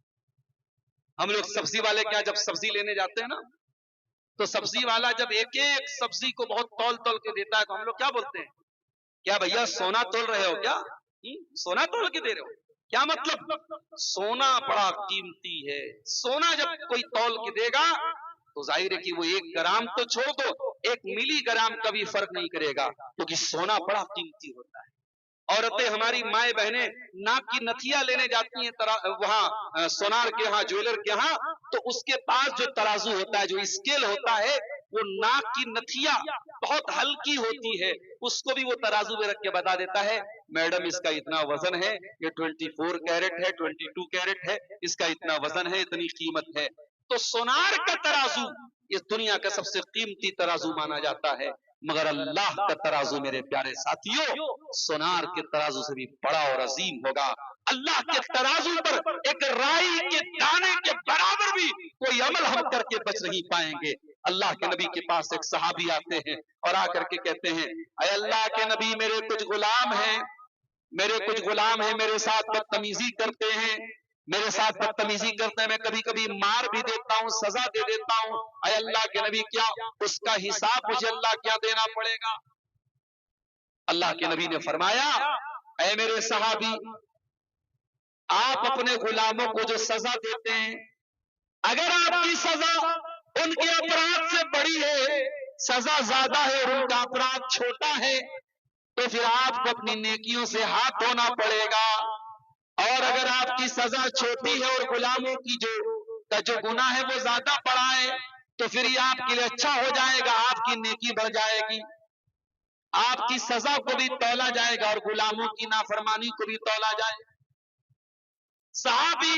हम लोग सब्जी वाले क्या, जब सब्जी लेने जाते हैं ना, तो सब्जी वाला जब एक एक सब्जी को बहुत तौल तौल के देता है तो हम लोग क्या बोलते हैं, क्या भैया सोना तोल रहे हो क्या? सोना तोल के दे रहे हो? क्या मतलब? सोना बड़ा कीमती है। सोना जब कोई तौल के देगा तो जाहिर है कि वो 1 ग्राम तो छोड़ दो, 1 मिलीग्राम का भी फर्क नहीं करेगा, क्योंकि सोना बड़ा कीमती होता है। औरतें, हमारी माए बहनें नाक की नथिया लेने जाती हैं वहां सोनार के यहाँ, ज्वेलर के यहाँ, तो उसके पास जो तराजू होता है, जो स्केल होता है, وہ नाक की नथिया बहुत हल्की होती है, उसको भी वो तराजू में रख के बता देता है, मैडम इसका इतना वजन है, ये 24 कैरेट है, 22 कैरेट है, इसका इतना वजन है, इतनी कीमत है। तो सोनार का तराजू इस दुनिया का सबसे कीमती तराजू माना जाता है, मगर अल्लाह का तराजू मेरे प्यारे साथियों सोनार के तराजू से भी बड़ा और अजीम होगा। अल्लाह के तराजू पर एक राई के दाने के बराबर भी कोई अमल हम करके बच नहीं पाएंगे। अल्लाह के नबी के पास एक सहाबी आते हैं और आकर के कहते हैं, अय अल्लाह के नबी मेरे कुछ गुलाम हैं, मेरे साथ बदतमीजी करते हैं, मैं कभी कभी मार भी देता हूँ, सजा दे देता हूँ। अय अल्लाह के नबी क्या उसका हिसाब मुझे अल्लाह क्या देना पड़ेगा? अल्लाह के नबी ने फरमाया, ऐ मेरे सहाबी, आप अपने गुलामों को जो सजा देते हैं, अगर आपकी सजा उनके अपराध से बड़ी है, सजा ज्यादा है और उनका अपराध छोटा है, तो फिर आपको अपनी नेकियों से हाथ धोना पड़ेगा। और अगर आपकी सजा छोटी है और गुलामों की जो गुनाह है वो ज्यादा बड़ा है, तो फिर ये आपके लिए अच्छा हो जाएगा, आपकी नेकी बढ़ जाएगी, आपकी सजा को भी तौला जाएगा और गुलामों की नाफरमानी को भी तौला जाएगा। सहाबी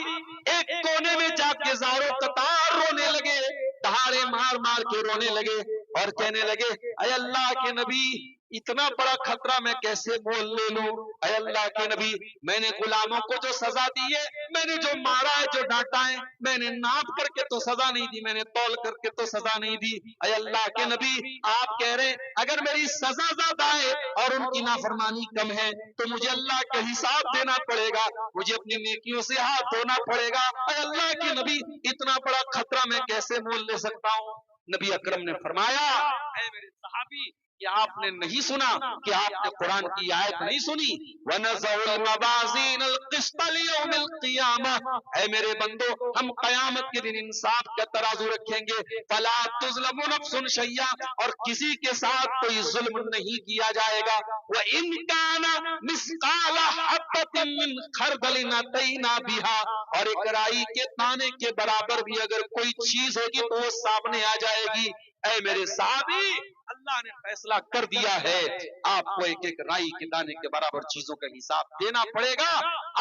एक कोने में जाके ज़ारो कतार रोने लगे, दहाड़े मार मार के रोने लगे और कहने लगे, अय अल्लाह के नबी इतना बड़ा खतरा मैं कैसे मोल ले लूं? अय अल्लाह के नबी, मैंने गुलामों को जो सजा दी है, मैंने जो मारा है, जो डांटा है, मैंने नाप करके तो सजा नहीं दी, मैंने तौल करके तो सजा नहीं दी। अय अल्लाह के नबी, आप कह रहे अगर मेरी सजा ज्यादा है और उनकी नाफरमानी कम है, तो मुझे अल्लाह का हिसाब देना पड़ेगा, मुझे अपनी नेकियों से हाथ धोना पड़ेगा। अय अल्लाह के नबी, इतना बड़ा खतरा मैं कैसे मोल ले सकता हूँ? नबी अकरम ने फरमाया, ऐ मेरे सहाबी, क्या आपने नहीं सुना, कि आपने कुरान की आयत नहीं सुनी, वनज़उल मवाज़ीनल क़िस्त लियौमिल क़ियामह, ऐ मेरे बंदो, हम कयामत के दिन इंसाफ का तराजू रखेंगे, फला तुज़लमु नफ्सुन शैया, और किसी के साथ कोई जुल्म नहीं किया जाएगा, व इन काना मिस्काला हब्बतिन मिन खरदलिन अतैना बिहा, और एक राई के दाने के बराबर भी अगर कोई चीज होगी तो वो सामने आ जाएगी। ऐ मेरे साहबी, अल्लाह ने फैसला कर दिया है, आपको एक एक राई के दाने के बराबर चीजों का हिसाब देना पड़ेगा।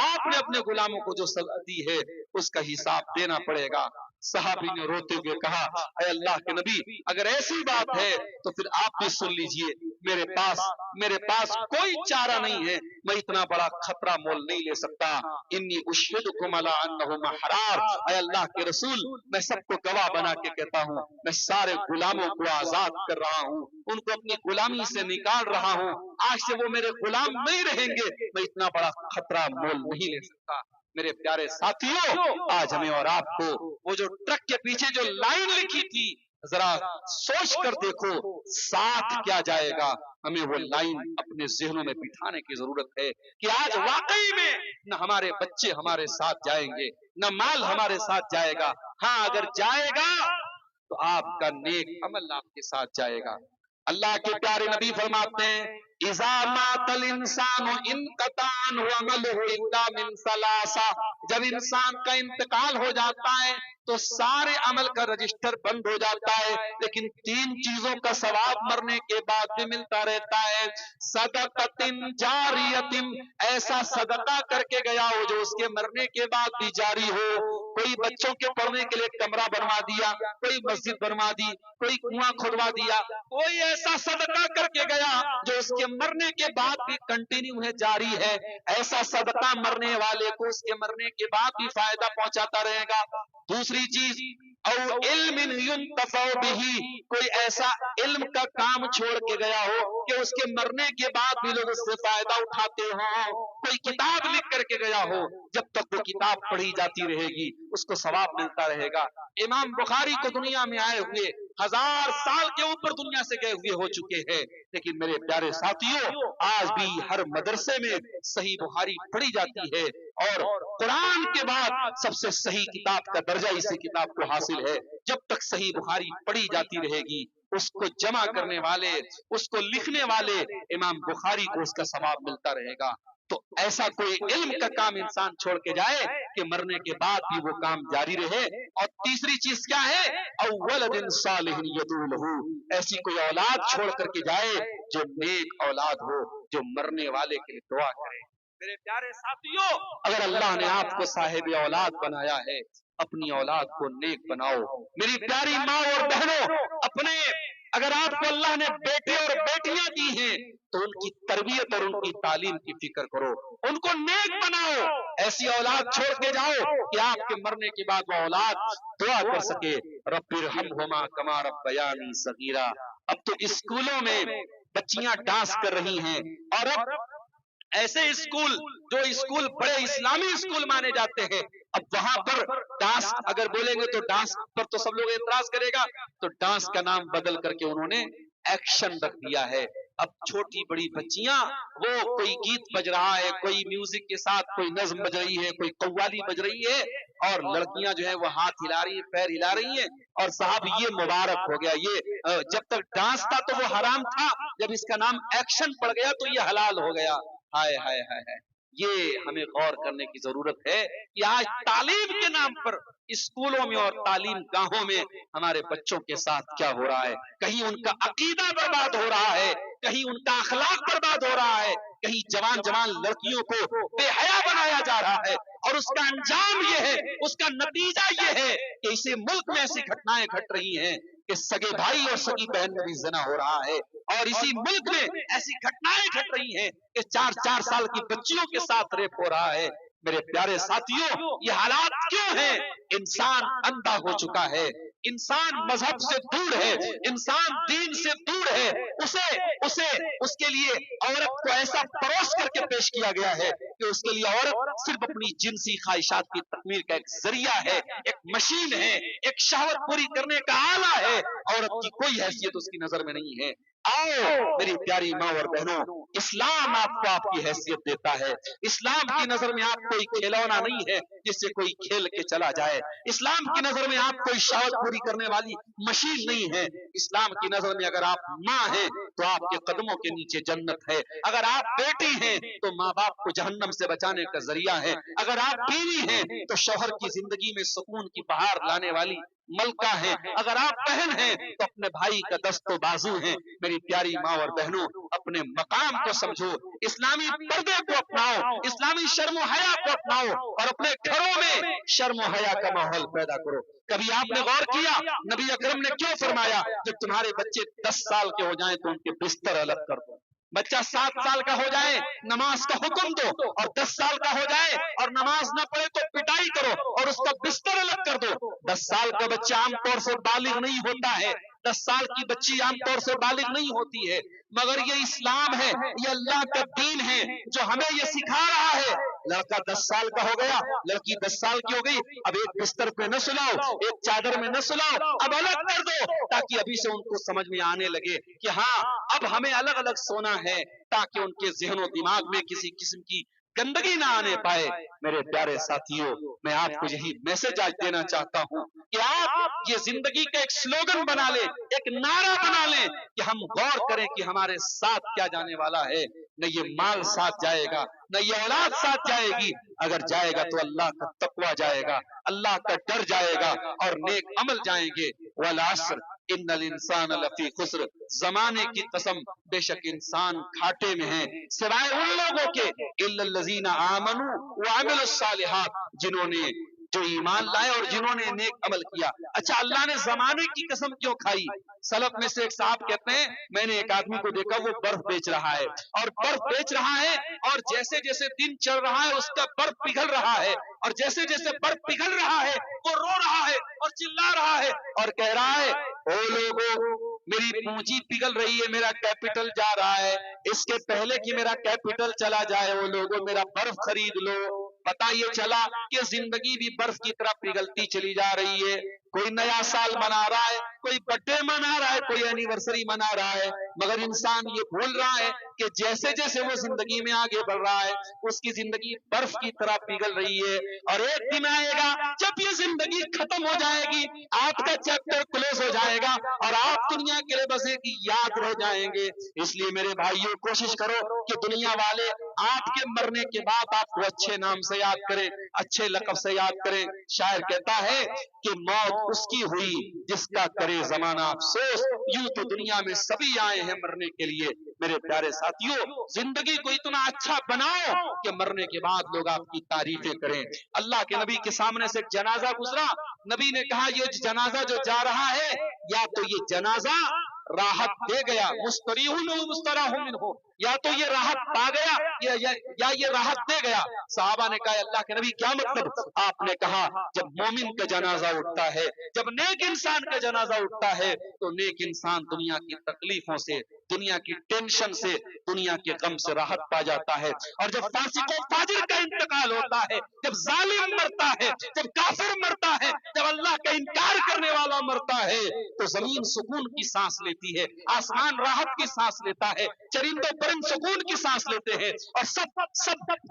आपने अपने गुलामों को जो सजा दी है उसका हिसाब देना पड़ेगा। सहाबी ने रोते हुए कहा, ऐ अल्लाह के नबी, अगर ऐसी बात है तो फिर आप भी सुन लीजिए, मेरे पास कोई चारा नहीं है, मैं इतना बड़ा खतरा मोल नहीं ले सकता। इन्नी उश्हिदुकुम अला अन्नहु महरार, ऐ अल्लाह के रसूल, मैं सबको गवाह बना के कहता हूँ, मैं सारे गुलामों को आजाद कर रहा हूँ, उनको अपनी गुलामी से निकाल रहा हूँ, आज से वो मेरे गुलाम नहीं रहेंगे, मैं इतना बड़ा खतरा मोल नहीं ले सकता। मेरे प्यारे साथियों, आज हमें और आपको वो जो ट्रक के पीछे जो लाइन लिखी थी, जरा सोच कर देखो साथ क्या जाएगा। हमें वो लाइन अपने ज़हनों में बिठाने की जरूरत है कि आज वाकई में न हमारे बच्चे हमारे साथ जाएंगे, न माल हमारे साथ जाएगा। हाँ, अगर जाएगा तो आपका नेक अमल आपके साथ जाएगा। अल्लाह के प्यारे नबी फरमाते हैं, इज़ा मातल इंसानु इनक़तान व अमलुहु इल्ला मिन सलासा, जब इंसान का इंतकाल हो जाता है तो सारे अमल का रजिस्टर बंद हो जाता है, लेकिन तीन चीजों का सवाब मरने के बाद भी मिलता रहता है। सदक़तिन जारियतिन, ऐसा सदका करके गया हो जो उसके मरने के बाद भी जारी हो। कोई बच्चों के पढ़ने के लिए कमरा बनवा दिया, कोई मस्जिद बनवा दी, कोई कुआं खुदवा दिया, कोई ऐसा सदका करके गया जो उसके मरने के बाद भी कंटिन्यू है, जारी है। ऐसा सदका मरने वाले को उसके मरने के बाद भी फायदा पहुंचाता रहेगा। दूसरी चीज, और इल्मिन युंतफ़अ बिही, कोई ऐसा इल्म का काम छोड़ के गया हो कि उसके मरने के बाद भी लोग उससे फायदा उठाते हो। कोई किताब लिख करके गया हो, जब तक वो किताब पढ़ी जाती रहेगी उसको सवाब मिलता रहेगा। इमाम बुखारी को दुनिया में आए हुए 1000 साल के ऊपर दुनिया से गए हुए हो चुके हैं, लेकिन मेरे प्यारे साथियों, आज भी हर मदरसे में सही बुखारी पढ़ी जाती है और कुरान के बाद सबसे सही किताब का दर्जा इसी किताब को हासिल है। जब तक सही बुखारी पढ़ी जाती रहेगी, उसको जमा करने वाले, उसको लिखने वाले इमाम बुखारी को उसका सवाब मिलता रहेगा। तो ऐसा कोई इल्म का काम इंसान छोड़ के जाए कि मरने के बाद भी वो काम जारी रहे। और तीसरी चीज क्या है, अव्वलदिन सालिहिन यदू लहू, ऐसी कोई औलाद छोड़ करके जाए जो नेक औलाद हो, जो मरने वाले के लिए दुआ करे। मेरे प्यारे साथियों, अगर अल्लाह ने आपको साहिब औलाद बनाया है, अपनी औलाद को नेक बनाओ। मेरी प्यारी माँ और बहनों, अपने अगर आपको अल्लाह ने बेटे और बेटियां दी हैं तो उनकी तरबियत और उनकी तालीम की फिक्र करो, उनको नेक बनाओ। ऐसी औलाद छोड़ के जाओ कि आपके मरने के बाद वो औलाद दुआ कर सके, रब्बिरहमहुमा कमा रब्बयानी सगीरा। अब तो स्कूलों में बच्चियां डांस कर रही हैं, और अब ऐसे स्कूल जो स्कूल बड़े इस्लामी स्कूल माने जाते हैं, अब वहां पर डांस अगर बोलेंगे तो डांस पर तो सब लोग एतराज करेगा, तो डांस का नाम बदल करके उन्होंने एक्शन रख दिया है। अब छोटी बड़ी बच्चियां, वो कोई गीत बज रहा है, कोई म्यूजिक के साथ कोई नज्म बज रही है, कोई कव्वाली बज रही है, और लड़कियां जो है वो हाथ हिला रही है, पैर हिला रही है, और साहब ये मुबारक हो गया। ये जब तक डांस था तो वो हराम था, जब इसका नाम एक्शन पड़ गया तो ये हलाल हो गया। हाय हाय हाय हाय, ये हमें गौर करने की जरूरत है कि आज तालीम के नाम पर स्कूलों में और तालीम गाहों में हमारे बच्चों के साथ क्या हो रहा है। कहीं उनका अकीदा बर्बाद हो रहा है, कहीं उनका अखलाक बर्बाद हो रहा है, कहीं जवान जवान लड़कियों को बेहया बनाया जा रहा है, और उसका अंजाम ये है, उसका नतीजा ये है कि इसी मुल्क में ऐसी घटनाएं घट रही हैं कि सगे भाई और सगी बहन में भी ज़िना हो रहा है, और इसी मुल्क में ऐसी घटनाएं घट रही हैं कि 4-4 साल की बच्चियों के साथ रेप हो रहा है। मेरे प्यारे साथियों, ये हालात क्यों हैं? इंसान अंधा हो चुका है, इंसान मजहब से दूर है, इंसान दीन से दूर है। उसके लिए औरत को ऐसा परोस करके पेश किया गया है कि उसके लिए औरत सिर्फ अपनी जिनसी ख्वाहिशात की तकमील का एक जरिया है, एक मशीन है, एक शहवत पूरी करने का आला है। औरत की कोई हैसियत उसकी नजर में नहीं है। आओ मेरी प्यारी माँ और बहनों, इस्लाम आपको आपकी हैसियत देता है। इस्लाम की नजर में आप कोई खिलौना नहीं है जिससे कोई खेल के चला जाए। इस्लाम की नजर में आप कोई शौक पूरी करने वाली मशीन नहीं है। इस्लाम की नजर में अगर आप माँ हैं तो आपके कदमों के नीचे जन्नत है। अगर आप बेटी हैं तो माँ बाप को जहन्नम से बचाने का जरिया है। अगर आप बीवी हैं तो शौहर की जिंदगी में सुकून की बहार लाने वाली मलका है। अगर आप बहन हैं तो अपने भाई का दस्तो बाजू है। मेरी प्यारी माँ और बहनों, अपने मकाम को समझो, इस्लामी पर्दे को अपनाओ, इस्लामी शर्म हया को अपनाओ, और अपने घरों में शर्म हया का माहौल पैदा करो। कभी आपने गौर किया नबी अकरम ने क्यों फरमाया जब तुम्हारे बच्चे 10 साल के हो जाएं तो उनके बिस्तर अलग कर दो। बच्चा 7 साल का हो जाए नमाज का हुक्म दो, और 10 साल का हो जाए और नमाज न पढ़े तो पिटाई करो और उसका बिस्तर अलग कर दो। 10 साल का बच्चा आमतौर से बालिग नहीं होता है, 10 साल की बच्ची आमतौर से बालिग नहीं होती है, मगर ये इस्लाम है, ये अल्लाह का दीन है जो हमें ये सिखा रहा है। लड़का 10 साल का हो गया, लड़की 10 साल की हो गई, अब एक बिस्तर पे न सुलाओ, एक चादर में न सुलाओ, अब अलग कर दो, ताकि अभी से उनको समझ में आने लगे कि हाँ अब हमें अलग अलग सोना है, ताकि उनके ज़हन दिमाग में किसी किस्म की गंदगी ना आने पाए। मेरे प्यारे साथियों, मैं आपको यही मैसेज आज देना चाहता हूँ कि आप ये जिंदगी का एक स्लोगन बना लें, एक नारा बना लें कि हम गौर करें कि हमारे साथ क्या जाने वाला है। न ये माल साथ जाएगा, न ये औलाद साथ जाएगी। अगर जाएगा तो अल्लाह का तकवा जाएगा, अल्लाह का डर जाएगा, और नेक अमल जाएंगे। वल अस्र इन्नल इंसान लफी खुस्र, जमाने की कसम बेशक इंसान घाटे में है, सिवाय उन लोगों के इल्लल लजीना आमनू व अमिलुस सालिहात, जिन्होंने जो ईमान लाए और जिन्होंने नेक अमल किया। अच्छा, अल्लाह ने जमाने की कसम क्यों खाई? सलफ में से एक साहब कहते हैं, मैंने एक आदमी को देखा वो बर्फ बेच रहा है, और बर्फ बेच रहा है, और जैसे जैसे दिन चल रहा है उसका बर्फ पिघल रहा है, और जैसे जैसे बर्फ पिघल रहा है वो रो रहा है और चिल्ला रहा है और कह रहा है, ओ लोगों, मेरी पूंजी पिघल रही है, मेरा कैपिटल जा रहा है, इसके पहले कि मेरा कैपिटल चला जाए, वो लोगों मेरा बर्फ खरीद लो। पता ये चला कि जिंदगी भी बर्फ की तरह पिघलती चली जा रही है। کوئی نیا سال منا رہا ہے, کوئی بर्थڈے منا رہا ہے, کوئی اینیورسری منا رہا ہے, مگر انسان یہ بھول رہا ہے کہ جیسے جیسے وہ زندگی میں آگے بڑھ رہا ہے اس کی زندگی برف کی طرح پگھل رہی ہے, اور ایک دن آئے گا جب یہ زندگی ختم ہو جائے گی, آپ کا چیپٹر کلوز ہو جائے گا اور آپ دنیا کے لیے بس ایک یاد رہ جائیں گے. اس لیے میرے بھائیوں کوشش کرو کہ دنیا والے آپ کے مرنے کے بعد آپ کو اچھے نام سے یاد کریں, اچھے لقب سے یاد کریں. شاعر کہتا ہے کہ موت اس کی ہوئی جس کا کرے زمانہ افسوس, یوں تو دنیا میں سبھی آئے ہیں مرنے کے لیے. میرے پیارے ساتھیوں, زندگی کو اتنا اچھا بناؤ کہ مرنے کے بعد لوگ آپ کی تعریفیں کریں. اللہ کے نبی کے سامنے سے ایک جنازہ گزرا, نبی نے کہا یہ جنازہ جو جا رہا ہے یا تو یہ جنازہ راحت دے گیا, مستریحون و مستراحون منہ, یا تو یہ راحت پا گیا یا یہ راحت دے گیا. صحابہ نے کہا اللہ کے نبی کیا مطلب؟ آپ نے کہا جب مومن کا جنازہ اٹھتا ہے, جب نیک انسان کا جنازہ اٹھتا ہے تو نیک انسان دنیا کی تکلیفوں سے, دنیا کی ٹینشن سے, دنیا کے غم سے راحت پا جاتا ہے. اور جب فاسق و فاجر کا انتقال ہوتا ہے, جب ظالم مرتا ہے, جب کافر مرتا ہے, جب اللہ کا انکار کرنے والا مرتا ہے تو زمین سکون کی سانس لیتی ہے, آسمان راحت کی سانس لیتا ہے, چرند و پرند سکون کی سانس لیتے ہیں اور سب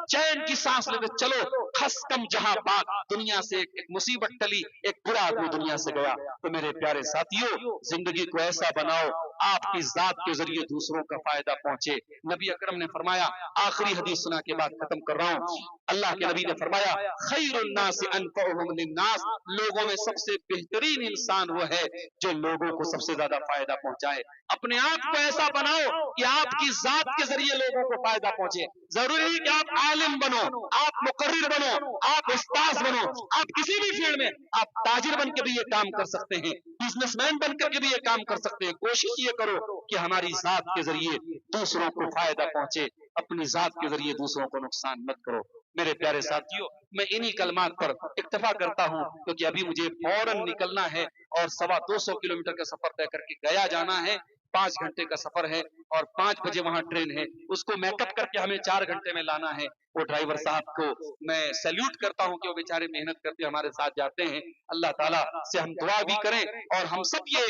چین کی سانس لیتے. چلو خس کم جہاں پاک, دنیا سے ایک مصیبت ٹلی, ایک برا آدمی دنیا سے گیا. تو میرے پیارے ساتھیوں, زندگی کو ایسا بناؤ آپ کی ذات کے ذریعے دوسروں کا فائدہ پہنچے. نبی اکرم نے فرمایا, آخری حدیث سنا کے بعد ختم کر رہا ہوں, اللہ کے نبی نے فرمایا خیر الناس انفعهم للناس, لوگوں میں سب سے بہترین انسان وہ ہے جو لوگوں کو سب سے زیادہ فائدہ پہنچائے. اپنے آپ کو ایسا بناؤ کہ آپ کی ذات کے ذریعے لوگوں کو فائدہ پہنچے. ضروری نہیں کہ آپ عالم بنو, آپ مقرر بنو, آپ استاذ بنو, آپ کسی بھی فیلڈ میں, آپ تاجر بن کے بھی یہ کام کر سکتے ہیں, بزنس مین بن کر کے بھی یہ کام کر سکتے ہیں. کوشش یہ کرو کہ ہماری ذات کے ذریعے دوسروں کو فائدہ پہنچے, اپنی ذات کے ذریعے دوسروں کو نقصان مت کرو. میرے پیارے ساتھیوں, میں انہی کلمات پر اکتفا کرتا ہوں کیونکہ ابھی مجھے فوراً نکلنا ہے اور 250 کلومیٹر کا سفر طے کر کے گیا جانا ہے. 5 گھنٹے کا سفر ہے اور 5 بجے وہاں ٹرین ہے, اس کو میک اپ کر کے ہمیں 4 گھنٹے میں لانا ہے. وہ ڈرائیور صاحب کو میں سیلیوٹ کرتا ہوں کہ وہ بیچارے محنت کرتے ہمارے ساتھ جاتے ہیں. اللہ تعالیٰ سے ہم دعا بھی کریں اور ہم سب یہ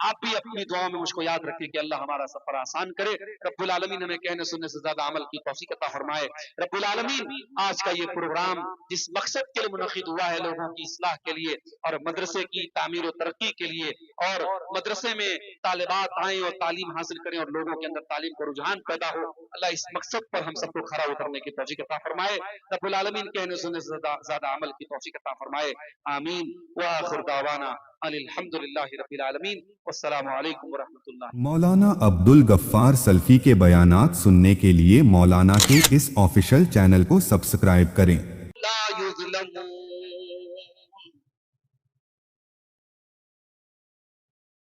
آپ بھی اپنی دعاؤں میں مجھ کو یاد رکھیں کہ اللہ ہمارا سفر آسان کرے. رب العالمین ہمیں کہنے سننے سے زیادہ عمل کی توفیق عطا فرمائے. رب العالمین آج کا یہ پروگرام جس مقصد کے لیے منعقد ہوا ہے, لوگوں کی اصلاح کے لیے اور مدرسے کی تعمیر و ترقی کے لیے, اور مدرسے میں طالبات آئیں اور تعلیم حاصل کریں اور لوگوں کے اندر تعلیم کا رجحان پیدا ہو, اللہ اس مقصد پر ہم سب کو کھرا اترنے کی توفیق عطا فرمائے. رب العالمین کہنے سننے سے زیادہ عمل کی توفیق عطا فرمائے. آمین. وآخر دعوانا الحمدللہ رب العالمین, والسلام علیکم ورحمۃ اللہ. مولانا عبد الغفار سلفی کے بیانات سننے کے لیے مولانا کے اس آفیشل چینل کو سبسکرائب کریں. لا یظلمون.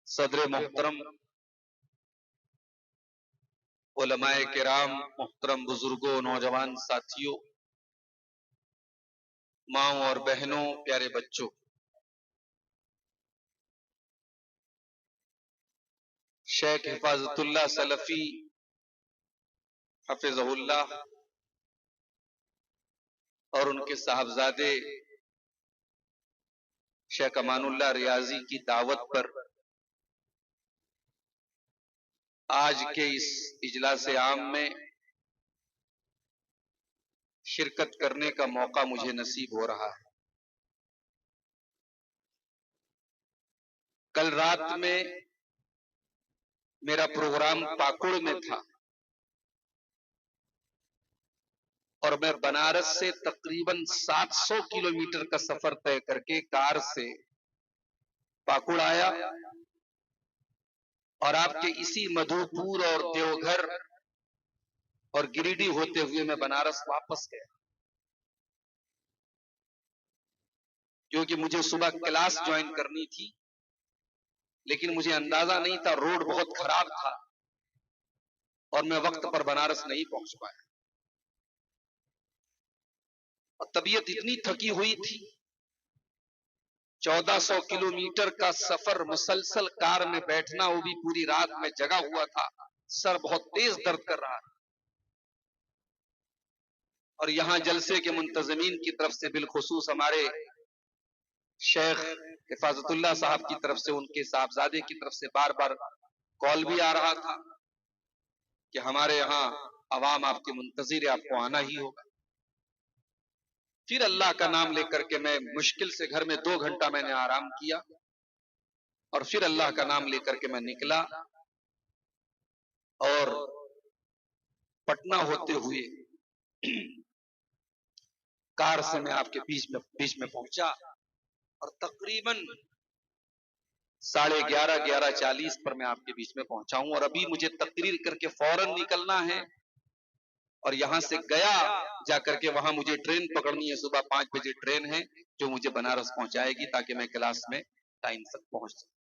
صدر محترم, علماء کرام, محترم بزرگوں, نوجوان ساتھیوں, ماؤں اور بہنوں, پیارے بچوں, شیخ حفاظت اللہ سلفی حفظہ اللہ اور ان کے صاحبزادے شیخ امان اللہ ریاضی کی دعوت پر آج کے اس اجلاس عام میں شرکت کرنے کا موقع مجھے نصیب ہو رہا ہے. کل رات میں میرا پروگرام پاکڑ میں تھا اور میں بنارس سے تقریباً 700 کلومیٹر کا سفر طے کر کے کار سے پاکڑ آیا اور آپ کے اسی مدھوپور اور دیوگھر اور گریڈی ہوتے ہوئے میں بنارس واپس گیا, کیونکہ مجھے صبح کلاس جوائن کرنی تھی, لیکن مجھے اندازہ نہیں تھا, روڈ بہت خراب تھا اور میں وقت پر بنارس نہیں پہنچ پایا. اور طبیعت اتنی تھکی ہوئی تھی, 1400 کلومیٹر کا سفر مسلسل کار میں بیٹھنا, وہ بھی پوری رات میں جگا ہوا تھا, سر بہت تیز درد کر رہا تھا. اور یہاں جلسے کے منتظمین کی طرف سے بالخصوص ہمارے شیخ حفاظت اللہ صاحب کی طرف سے، ان کے صاحبزادے کی طرف سے بار بار کال بھی آ رہا تھا کہ ہمارے یہاں عوام آپ کے منتظر ہے، آپ کو آنا ہی ہوگا۔ پھر اللہ کا نام لے کر کے میں مشکل سے گھر میں 2 گھنٹہ میں نے آرام کیا، اور پھر اللہ کا نام لے کر کے میں نکلا، اور پٹنہ ہوتے ہوئے کار سے میں آپ کے بیچ میں پہنچا، اور تقریباً 11:30 11:40 پر میں آپ کے بیچ میں پہنچا ہوں، اور ابھی مجھے تقریر کر کے فوراً نکلنا ہے، اور یہاں سے گیا جا کر کے وہاں مجھے ٹرین پکڑنی ہے، صبح 5 بجے ٹرین ہے جو مجھے بنارس پہنچائے گی تاکہ میں کلاس میں ٹائم تک پہنچ سکوں۔